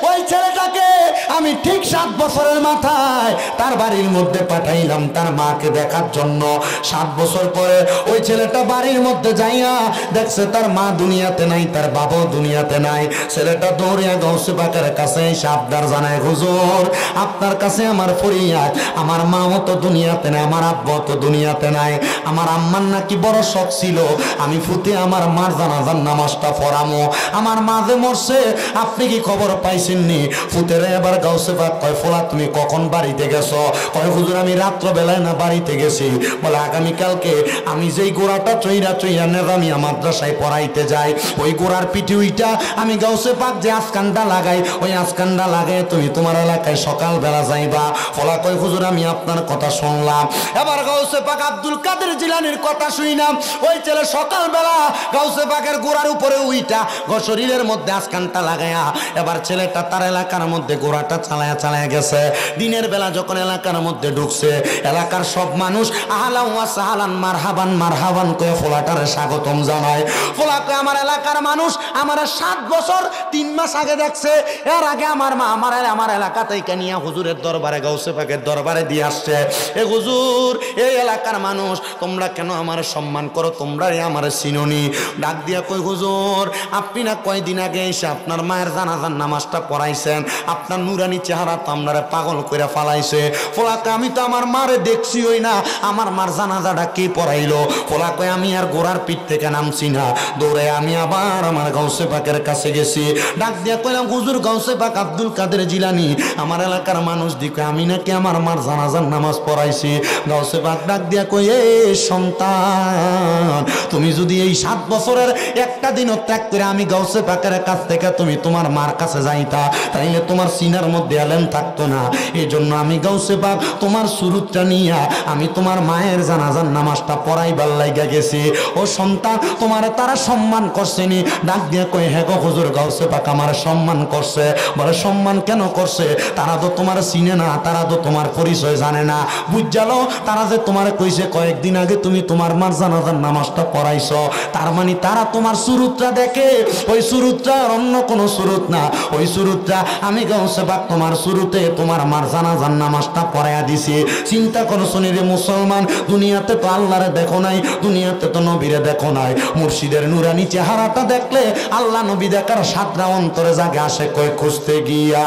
ওই ছেলেটাকে আমি ঠিক 7 বছরের মাথায় তার বাড়ির মধ্যে পাঠাইলাম তার মাকে দেখার জন্য। 7 বছর পরে ওই ছেলেটা বাড়ির মধ্যে যাইয়া দেখছে তার মা দুনিয়াতে নাই, তার বাবাও দুনিয়াতে নাই। ছেলেটা দৌড়িয়া গাউসে পাকের কাছে এসে আবদার জানায়, হুজুর আপনার কাছে আমার ফরিয়াদ, আমার মাও তো দুনিয়াতে নাই, আমার আব্বাও তো দুনিয়াতে নাই। আমার আম্মার নাকি বড় শখ ছিল আমি ফুতে আমার মার জানাজার নামাজটা পড়ামো। আমার মা যে মরছে আপনি কি খবর পাইছেননি? ফুতেরে এবার গাউসে পাক কয় ফোলা তুমি কখন বাড়িতে গেছো? কয় হুজুর আমি রাত্রবেলায় না বাড়িতে গেছি। বলে আগামীকালকে আমি যেই গোড়াটা চইরা নেজামিয়া মাদ্রাসায় পড়াইতে যাই ওই গোড়ার পিঠে উইটা আমি গাউসে পাক যে আসকানটা লাগাই ওই আসকানটা লাগাই তুমি তোমার এলাকায় সকালবেলা যাইবা। ফলা কয় হুজুর আমি আপনার কথা শুনলাম। এবার গাউসে পাক আব্দুল কাদের জিলানীর কথা শুইলাম। ওই ছেলে সকালবেলা গাউসে পাকের গোড়ার উপরে উইটা শরীরের মধ্যে আসকানটা লাগায়া এবার ছেলেটা তার এলাকার মধ্যে গোড়াটা চালায়া গেছে। দিনের বেলা যখন এলাকার মধ্যে ঢুকছে এলাকার সব মানুষ আহলান ওয়া সাহলান মারহাবান মারহাবান কয়ে ফোলাটারে স্বাগতম জানায়। ফোলা কয়ে আমার এলাকার মানুষ আমার 7 বছর 3 মাস আগে দেখছে। এর আগে আমার মা আমার এলাকা থেকে নিয়ে হুজুরের দরবারে গাউসে পাকের দরবারে দিয়ে আসছে। এ হুজুর এই এলাকার মানুষ তোমরা কেন আমার সম্মান করো? তোমরা আমার চিননি। ডাক দিয়া কই হুজুর আপনি না কয়দিন আগে এসে আপনার মায়ের জানাজার নামাজটা পড়াইছেন, আপনার নুরানি চেহারা তো আপনারা পাগল করে ফালাইছে। ফোলাকে আমি তো আমার মারে দেখছি ওই না আমার মার জানাজাটা কে পড়াইলো? ফোলা কয় আমি আর গোড়ার পিঠ থেকে নামছি না, দৌড়ে আমি আবার আমার গাউসে পাকের কাছে গেছি। ডাক দিয়া কইলাম হুজুর গাউসে পাক আব্দুল কাদের জিলানী আমার এলাকার মানুষ দিকে আমি নাকি আমার মার জানাজার নামাজ পড়াইছি। গাউসে পাক ডাক দিয়া কই এ সন্তান তুমি যদি এই 7 বছরের একটা দিনও ত্যাগ করে আমি গাউসে পাকের কাছ থেকে তুমি তোমার মার কাছে যাইতা তাইলে তোমার সিনার মধ্যে আলেম থাকতো না। এই জন্য আমি গাউসে পাক তোমার সুরুতটা নিয়া আমি তোমার মায়ের জানাজার নামাজটা পড়াইবার লাইগা গেছি। ও সন্তান তোমার তারা সম্মান করছেনি? ডাক দিয়ে কই হ্যাঁ গো হুজুর গাউসে পাক আমার সম্মান করছে। বলে সম্মান কেন করছে? তারা তো তোমার চিনে না, তারা তো তোমার পরিচয় জানে না। বুঝালো তারা যে তোমার কইছে কয়েকদিন আগে তুমি তোমার মার জানাজার নামাজটা পড়াইছো, তার মানে তারা তোমার সুরুতটা দেখে। ওই সুরুতটা অন্য কোনো সুরুত না, ওই সুরুতটা আমি গাউসে পাক তোমার সুরুতে তোমার মার জানাজার নামাজটা পড়াইয়া দিছি। চিন্তা করো শোনে মুসলমান, দুনিয়াতে তো আল্লাহরে দেখো নাই, দুনিয়াতে তো নবীরে দেখো নাই। মুর্শিদের নুরানি চেহারাটা দেখলে আল্লাহ নবী দেখার সাতটা অন্তরে জাগে আসে কয় খুঁজতে গিয়া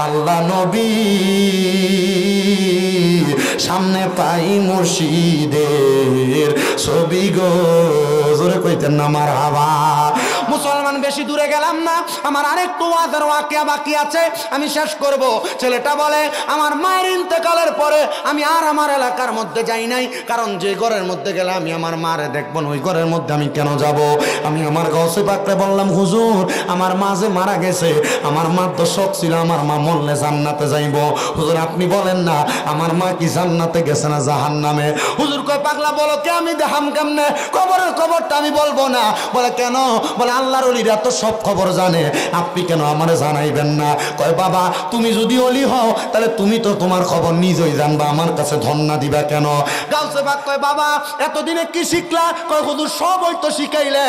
আল্লাহ নবী সামনে পাই মুর্শিদের ছবি গো। জোরে কইতেন না মারহাবা। মুসলমান বেশি দূরে গেলাম না, আমার আরেকটু ওয়াজের ওয়াকিয়া বাকি আছে, আমি শেষ করব। ছেলেটা বলে আমার মায়ের ইন্তেকালের পরে আমি আর আমার এলাকার মধ্যে যাই নাই, কারণ যে ঘরের মধ্যে গেলে আমি আমার মারে দেখবো না ওই ঘরের মধ্যে আমি কেন যাব? আমি আমার গাউসে পাকরে বললাম হুজুর আমার মা যে মারা গেছে, আমার মার তো শখ ছিল আমার মা মরলে জান্নাতে যাইব। হুজুর আপনি বলেন না আমার মা কি জান্নাতে গেছে না জাহান্নামে? হুজুর কয় পাগলা বলো কে আমি দেখাম কেমনে? খবরের খবরটা আমি বলবো না। বলে কেন? বলে আল্লাহর ওলিরা তো সব খবর জানে, আপনি কেন আমারে জানাইবেন না? কয় বাবা তুমি যদি ওলি হও তাহলে তুমি তো তোমার খবর নিজেই জানবা, আমার কাছে ধন্না দিবা কেন? গাউসে পাক কয় বাবা এতদিনে কি শিখলা? কয় হুজুর সবই তো শিখাইলে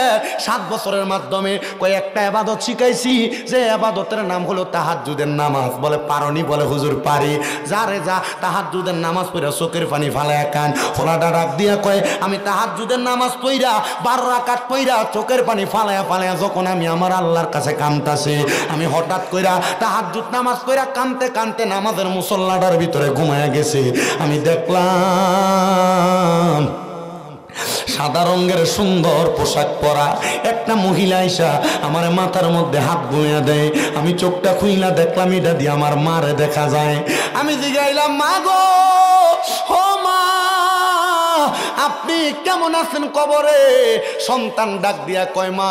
7 বছরের মাধ্যমে। কয় একটা ইবাদত শিখাইছি, যে ইবাদতের নাম হলো তাহাজ্জুদের নামাজ। বলে পারনি? বলে হুজুর পারি। যারে যা তাহাজ্জুদের নামাজ পড়া চোখের পানি ফালায়া কান। ফোলাটা ডাক দিয়া কয় আমি তাহাজ্জুদের নামাজ পড়া 12 রাকাত পড়া চোখের পানি ফালায়া যখন আমি আমার আল্লাহর কাছে কামতাছি, আমি হঠাৎ কইরা তাহাজ্জুদ নামাজ পড়া কামতে কামতে নামাজের মুসল্লাটার ভিতরে ঘুমায়া গেছি। আমি দেখলাম সাদা রঙের সুন্দর পোশাক পরা একটা মহিলা আইসা আমার মাথার মধ্যে হাত বুলিয়ে দেয়। আমি চোখটা খুইলা দেখলাম এটা দিয়ে আমার মারে দেখা যায়। আমি জিগাইলাম মা গো, ও মা আপনি কেমন আছেন কবরে? সন্তান ডাক দিয়া কয় মা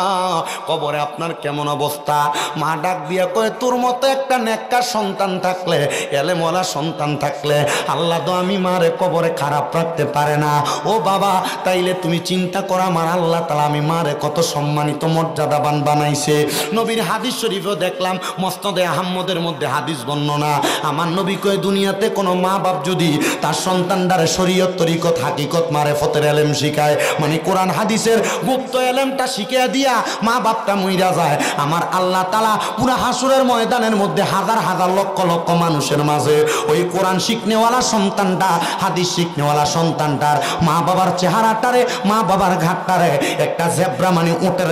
কবরে আপনার কেমন অবস্থা? মা ডাক দিয়া কয় তোর মতো একটা নেককার সন্তান থাকলে, এলেমওয়ালা সন্তান থাকলে আল্লাহ তো আমি মারে কবরে খারাপ রাখতে পারে না। ও বাবা, তাইলে তুমি চিন্তা করো আমার আল্লাহ তাআলা আমি মারে কত সম্মানিত মর্যাদাবান বানাইছে। নবীর হাদিস শরীফও দেখলাম, মুসনাদে আহমদের মধ্যে হাদিস বর্ণনা, আমার নবী কয় দুনিয়াতে কোনো মা বাপ যদি তার সন্তানদারে শরীয়ত তরিকত হাকিকত মারেফতের এলেম শিখায়, মানে কোরআন হাদিসের গুপ্ত এলেমটা শিখিয়ে দিয়া মা বাপটা মইরা যায়, আমার আল্লাহ তাআলা পুরা হাসরের ময়দানের মধ্যে হাজার হাজার লক্ষ লক্ষ মানুষের মাঝে ওই কোরআন শিখনেওয়ালা সন্তানটা, হাদিস শিখনেওয়ালা সন্তানটার মা বাবার চেহারাটারে, মা বাবার ঘাটটারে একটা জেব্রা মানে উটের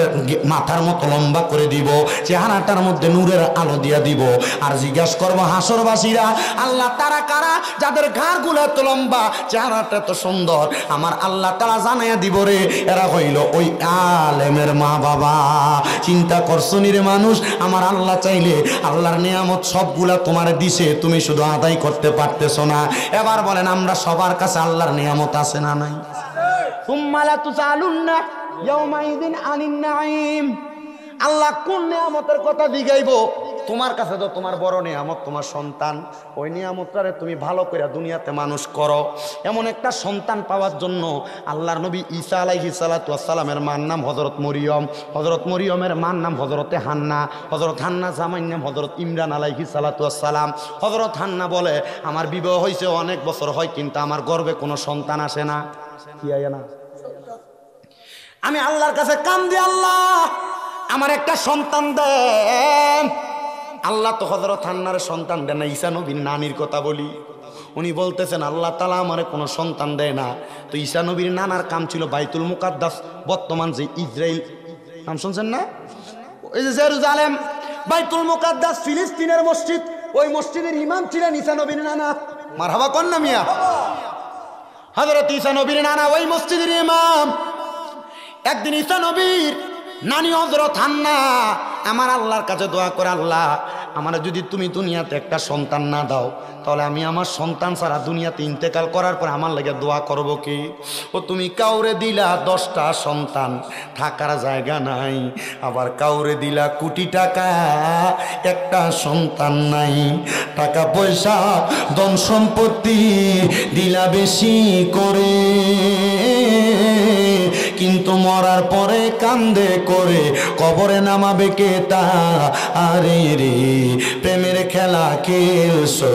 মাথার মতো লম্বা করে দিব, চেহারাটার মধ্যে নূরের আলো দিয়া দিব। আর জিজ্ঞাসা করবো হাসরবাসীরা আল্লাহ তারা কারা যাদের ঘাড়গুলো এত লম্বা, চেহারাটা এত সুন্দর? আমার আল্লাহ তারা জানাইয়া দিব রে এরা হইল ওই আলেমের মা বাবা। চিন্তা করছো নি রে মানুষ, আমার আল্লাহ চাইলে আল্লাহর নিয়ামত সবগুলা তোমার দিছে, তুমি শুধু আদায় করতে পারতেছো না। এবার বলেন আমরা সবার কাছে আল্লাহর নিয়ামত আছে না নাই? সুম্মা লা তুসালুন্না ইয়াউমাইদিন আনিন নাঈম। আল্লাহ কোন নিয়ামতের কথা জিগাইবো? তোমার কাছে তো তোমার বড় নিয়ামত তোমার সন্তান, ওই নিয়ামতটারে তুমি ভালো করে দুনিয়াতে মানুষ করো। এমন একটা সন্তান পাওয়ার জন্য আল্লাহর নবী ঈসা আলাইহিস সালাতু ওয়াস সালামের মার নাম হযরত মরিয়ম, হযরত মরিয়মের মার নাম হযরতে হান্না, হযরত হান্না জামাইর নাম হযরত ইমরান আলাইহিস সালাতু ওয়াস সালাম। হযরত হান্না বলে আমার বিবাহ হয়েছে অনেক বছর হয় কিন্তু আমার গর্ভে কোনো সন্তান আসে না। কি আয় না? আমি আল্লাহর কাছে কান্দি, আল্লাহ আমার একটা সন্তান দেন। আল্লাহ তো হযরত হান্নার সন্তান দেন না। ঈসা নবীর নানির কথা বলি, উনি বলতেছেন আল্লাহ তাআলা আমারে কোনো সন্তান দেয় না। তো ঈসা নবীর নানার কাম ছিল বাইতুল মুকাদ্দাস, বর্তমান যে ইসরাইল, নাম শুনছেন না? ওই যে জেরুজালেম, বাইতুল মুকাদ্দাস ফিলিস্তিনের মসজিদ, ওই মসজিদের ইমাম ছিলেন ঈসা নবীর নানা। মারহাবা কোন না মিয়া? হযরত ঈসা নবীর নানা ওই মসজিদের ইমাম। একদিন ঈসা নবীর নানি হযরত হান্না আমার আল্লাহর কাছে দোয়া করে, আল্লাহ আমার যদি তুমি দুনিয়াতে একটা সন্তান না দাও তাহলে আমি আমার সন্তান ছাড়া দুনিয়াতে ইন্তেকাল করার পর আমার লাগে দোয়া করব কি? ও তুমি কাউরে দিলা 10টা সন্তান, থাকার জায়গা নাই, আবার কাউরে দিলা কোটি টাকা, একটা সন্তান নাই, টাকা পয়সা ধন সম্পত্তি দিলা বেশি করে, কিন্তু মরার পরে কান্দে করে কবরে নামাবে কে তা? আরে রে প্রেমের খেলা খেলছো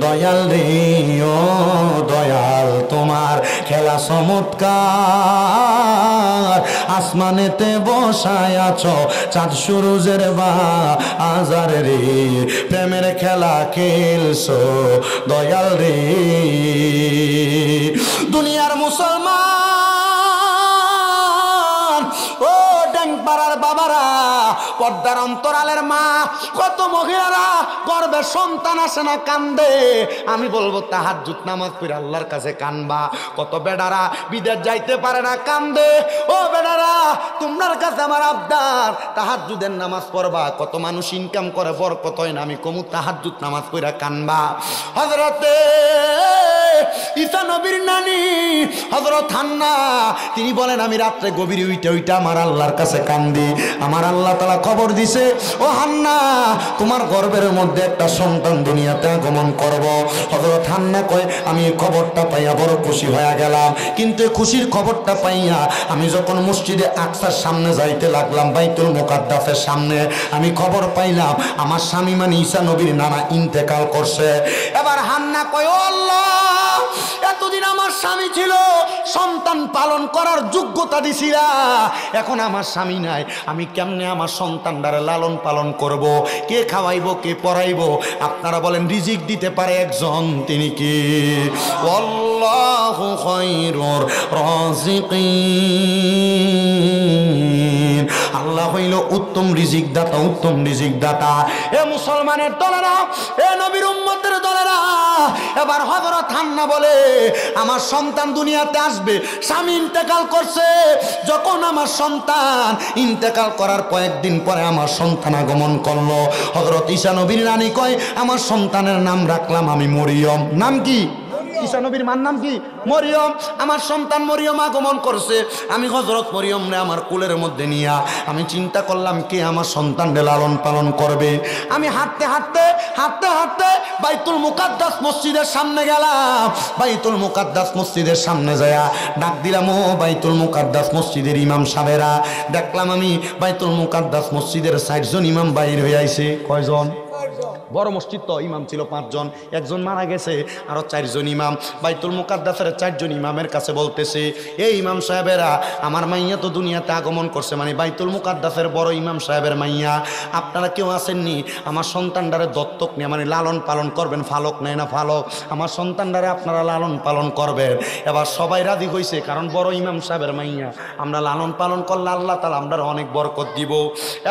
দয়াল রে, ও দয়াল তোমার খেলা চমৎকার, আসমানেতে বসায় আছো চাঁদ সুরুজের বাজার রে, প্রেমের খেলা খেলছো দয়াল রে। দুনিয়ার মুসলমান, ও ড্যাংপাড়ার বাবারা, পর্দার অন্তরালের মা, কত মহিলারা গর্বে সন্তান আসে না কান্দে। আমি বলবো তাহাজ্জুদ নামাজ পড়ে আল্লাহর কাছে কানবা। কত বেডারা বিদেশ যাইতে পারে না কান্দে। ও বেডারা তোমার কাছে আমার আবদার, তাহাজ্জুদের নামাজ পড়বা। কত মানুষ ইনকাম করে বরকত হয় না, আমি কমু তাহাজ্জুদ নামাজ পড়ে কানবা। হযরতে ঈসা নবীর নানি হযরত হান্না তিনি বলেন আমি রাত্রে গভীরে উইটা আমার আল্লাহর কাছে কান্দি। আমার আল্লাহ তাআলা খবর দিছে, ও হান্না তোমার গর্ভের মধ্যে একটা সন্তান দুনিয়াতে আগমন করব। হযরত হান্না কয় আমি খবরটা পাইয়া বড় খুশি হয়ে গেলাম, কিন্তু খুশির খবরটা পাইয়া আমি যখন মসজিদে আকসার সামনে যাইতে লাগলাম, বাইতুল মুকাদ্দাসের সামনে, আমি খবর পাইলাম আমার স্বামী মানে ঈসা নবীর নানা ইন্তেকাল করছে। এবার হান্না কয় ও আল্লাহ, এতদিন আমার স্বামী ছিল, সন্তান পালন করার যোগ্যতা দিছিলা, এখন আমার স্বামী নাই, আমি কেমনে আমার সন্তানটারে লালন পালন করব? কে খাওয়াইবো, কে পড়াইবো? আপনারা বলেন রিজিক দিতে পারে একজন, তিনি কি? আল্লাহু খায়রুর রাযিকিন, আল্লাহ হইল উত্তম রিজিক দাতা, উত্তম রিজিক দাতা। এ মুসলমানের দলেরা, এ নবীর উম্মতের দলেরা, এবার হযরত হান্না বলে আমার সন্তান দুনিয়াতে আসবে, স্বামী ইন্তেকাল করছে। যখন আমার সন্তান ইন্তেকাল করার কয়েকদিন পরে আমার সন্তান আগমন করলো, হযরত ঈসা নবীর রানী কয় আমার সন্তানের নাম রাখলাম আমি মরিয়ম। নাম কি? ঈসা নবীর মার নাম কি? মরিয়ম। আমার সন্তান মরিয়ম আগমন করছে। আমি হযরত মরিয়ম রে আমার কোলের মধ্যে নিয়া আমি চিন্তা করলাম কে আমার সন্তানকে লালন পালন করবে। আমি হাঁটতে হাঁটতে হাঁটতে হাঁটতে বাইতুল মুকাদ্দাস মসজিদের সামনে গেলাম। বাইতুল মুকাদ্দাস মসজিদের সামনে যায়া ডাক দিলাম, ও বাইতুল মুকাদ্দাস মসজিদের ইমাম সাহেবেরা। দেখলাম আমি বাইতুল মুকাদ্দাস মসজিদের 60 জন ইমাম বাইর হয়ে আইছে। কয়জন? বড় মসজিদ তো, ইমাম ছিল 5 জন, একজন মারা গেছে, আরো 4 জন ইমাম। বাইতুল মুকাদ্দাসের 4 জন ইমামের কাছে বলতেছে, এই ইমাম সাহেবেরা, আমার মাইয়া তো দুনিয়াতে আগমন করছে, মানে বাইতুল মুকাদ্দাসের বড় ইমাম সাহেবের মাইয়া, আপনারা কেউ আসেননি আমার সন্তানটারে দত্তক নিয়ে মানে লালন পালন করবেন? ফালক নেয় না ফালক, আমার সন্তানটারে আপনারা লালন পালন করবেন। এবার সবাই রাজি হয়েছে, কারণ বড় ইমাম সাহেবের মাইয়া, আমরা লালন পালন করলে আল্লাহ তাআলা আমরা অনেক বরকত দিব।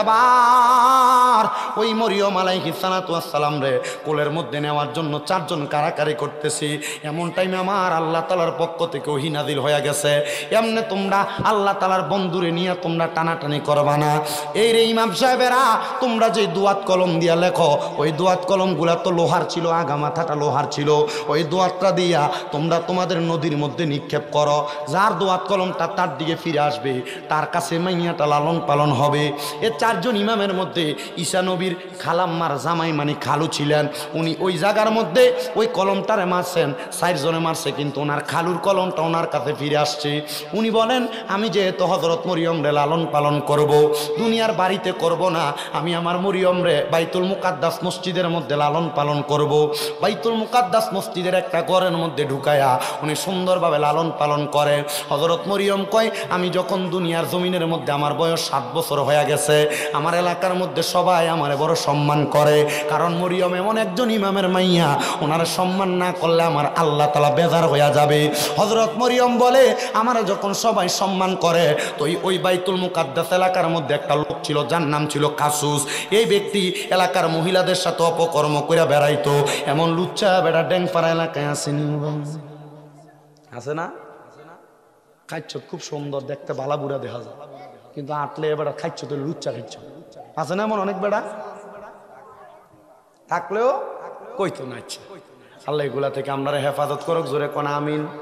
এবার ওই মরিয়ম আলাইহিস সালাতু ওয়াস সালাম রে কোলের মধ্যে নেওয়ার জন্য 4 জন কারাকারি করতেছি। এমন টাইমে আমার আল্লাহ তাআলার পক্ষ থেকে ওহী নাযিল হয়ে গেছে, এমনি তোমরা আল্লাহ তাআলার বন্ধুরে নিয়ে তোমরা টানাটানি করবা না। এই রে ইমাম সাহেবেরা, তোমরা যে দুয়াত কলম দিয়া লেখো, ওই দুয়াত কলমগুলা তো লোহার ছিল, আগা মাথাটা লোহার ছিল, ওই দুয়াতটা দিয়া তোমরা তোমাদের নদীর মধ্যে নিক্ষেপ করো। যার দুয়াত কলমটা তার দিকে ফিরে আসবে, তার কাছে মাইয়াটা লালন পালন হবে। এ 4 জন ইমামের মধ্যে ঈসা নবীর খালাম্মার জামাই মানে খালু ছিলেন, উনি ওই জায়গার মধ্যে ওই কলমটারে মারছেন, 4 জনে মারছে, কিন্তু ওনার খালুর কলমটা ওনার কাছে ফিরে আসছে। উনি বলেন, আমি যেহেতু হযরত মরিয়ম রে লালন পালন করব, দুনিয়ার বাড়িতে করব না, আমি আমার মরিয়ম রে বাইতুল মুকাদ্দাস মসজিদের মধ্যে লালন পালন করব। বাইতুল মুকাদ্দাস মসজিদের একটা ঘরের মধ্যে ঢুকায়া উনি সুন্দরভাবে লালন পালন করে। হযরত মরিয়ম কয়, আমি যখন দুনিয়ার জমিনের মধ্যে আমার বয়স 7 বছর হয়ে গেছে, আমার এলাকার মধ্যে সবাই আমারে বড় সম্মান করে, কারণ মরিয়ম এমন একজন ইমামের মাইয়া, ওনার সম্মান না করলে আমার আল্লাহ তাআলা বেজার হয়ে যাবে। হযরত মরিয়ম বলে, আমারে যখন সবাই সম্মান করে, তো ওই বাইতুল মুকাদ্দাস এলাকার মধ্যে একটা লোক ছিল, যার নাম ছিল কাসুস। এই ব্যক্তি এলাকার মহিলাদের সাথে অপকর্ম করে বেড়াইতো। এমন লুচ্চা বেড়া ড্যাংপাড়া এলাকায় আসেনি, আছে না? খাইছ খুব সুন্দর দেখতে, বালা বুড়া দেখা যায়, কিন্তু আটলে এবার খাইছ তো লুচ্চা খাইছ, আছে না এমন অনেক বেড়া? থাকলেও কইতো না। ইচ্ছা আল্লাহ এগুলা থেকে আমরা হেফাজত করুক, জোরে কোন আমিন।